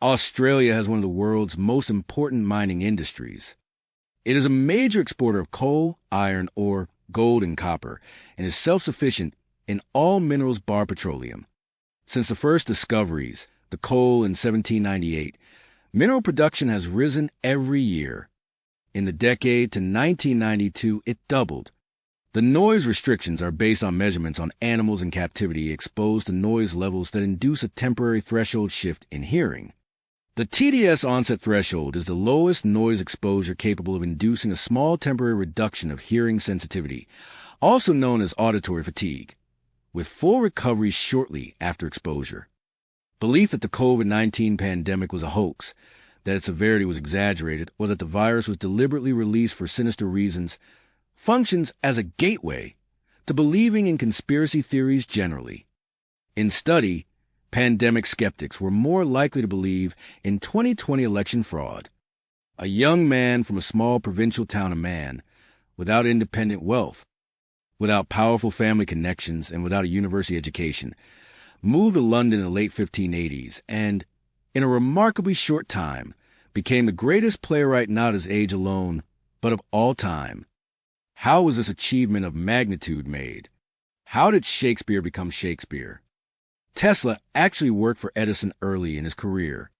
Australia has one of the world's most important mining industries. It is a major exporter of coal, iron ore, gold, and copper, and is self-sufficient in all minerals bar petroleum. Since the first discoveries, the coal in 1798, mineral production has risen every year. In the decade to 1992, it doubled. The noise restrictions are based on measurements on animals in captivity exposed to noise levels that induce a temporary threshold shift in hearing. The TDS onset threshold is the lowest noise exposure capable of inducing a small temporary reduction of hearing sensitivity, also known as auditory fatigue, with full recovery shortly after exposure. Belief that the COVID-19 pandemic was a hoax, that its severity was exaggerated, or that the virus was deliberately released for sinister reasons functions as a gateway to believing in conspiracy theories generally. In study, pandemic skeptics were more likely to believe in 2020 election fraud. A young man from a small provincial town of Man, without independent wealth, without powerful family connections, and without a university education, moved to London in the late 1580s and, in a remarkably short time, became the greatest playwright not his age alone, but of all time. How was this achievement of magnitude made? How did Shakespeare become Shakespeare? Tesla actually worked for Edison early in his career.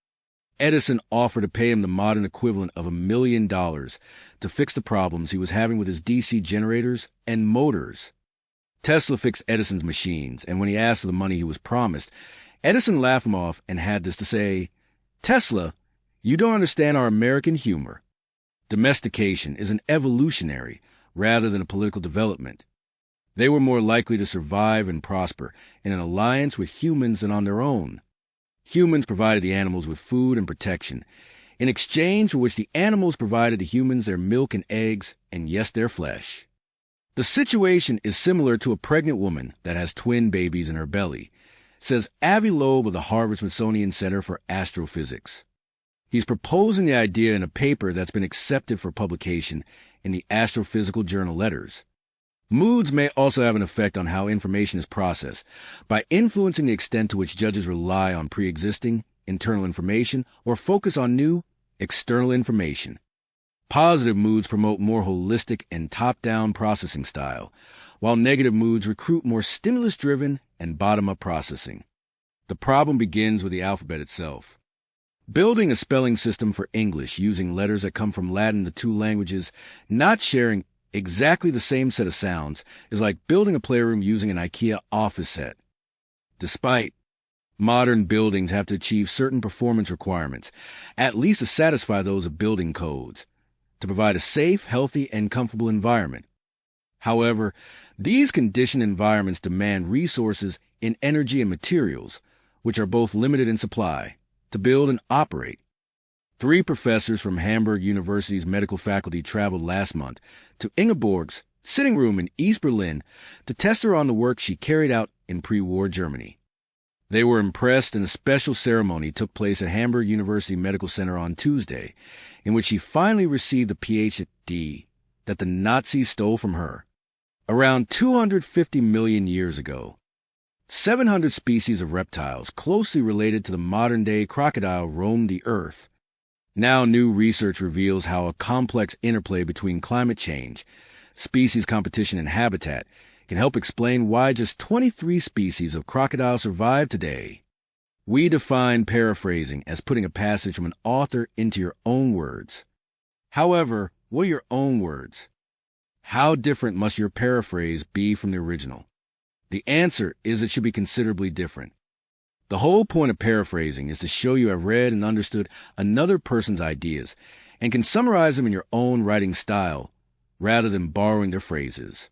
Edison offered to pay him the modern equivalent of $1 million to fix the problems he was having with his DC generators and motors. Tesla fixed Edison's machines, and when he asked for the money he was promised, Edison laughed him off and had this to say, "Tesla, you don't understand our American humor. Domestication is an evolutionary rather than a political development. They were more likely to survive and prosper in an alliance with humans than on their own. Humans provided the animals with food and protection, in exchange for which the animals provided the humans their milk and eggs, and yes, their flesh. The situation is similar to a pregnant woman that has twin babies in her belly," says Avi Loeb of the Harvard-Smithsonian Center for Astrophysics. He's proposing the idea in a paper that's been accepted for publication in the Astrophysical Journal Letters. Moods may also have an effect on how information is processed by influencing the extent to which judges rely on pre-existing internal information or focus on new external information. Positive moods promote more holistic and top-down processing style, while negative moods recruit more stimulus-driven and bottom-up processing. The problem begins with the alphabet itself. Building a spelling system for English using letters that come from Latin to two languages not sharing exactly the same set of sounds is like building a playroom using an IKEA office set. Despite modern buildings have to achieve certain performance requirements, at least to satisfy those of building codes, to provide a safe, healthy, and comfortable environment. However, these conditioned environments demand resources in energy and materials, which are both limited in supply, to build and operate. 3 professors from Hamburg University's medical faculty traveled last month to Ingeborg's sitting room in East Berlin to test her on the work she carried out in pre-war Germany. They were impressed, and a special ceremony took place at Hamburg University Medical Center on Tuesday, in which she finally received the PhD that the Nazis stole from her. Around 250 million years ago, 700 species of reptiles closely related to the modern-day crocodile roamed the Earth. Now new research reveals how a complex interplay between climate change, species competition, and habitat can help explain why just 23 species of crocodile survive today. We define paraphrasing as putting a passage from an author into your own words. However, what are your own words? How different must your paraphrase be from the original? The answer is it should be considerably different. The whole point of paraphrasing is to show you have read and understood another person's ideas and can summarize them in your own writing style rather than borrowing their phrases.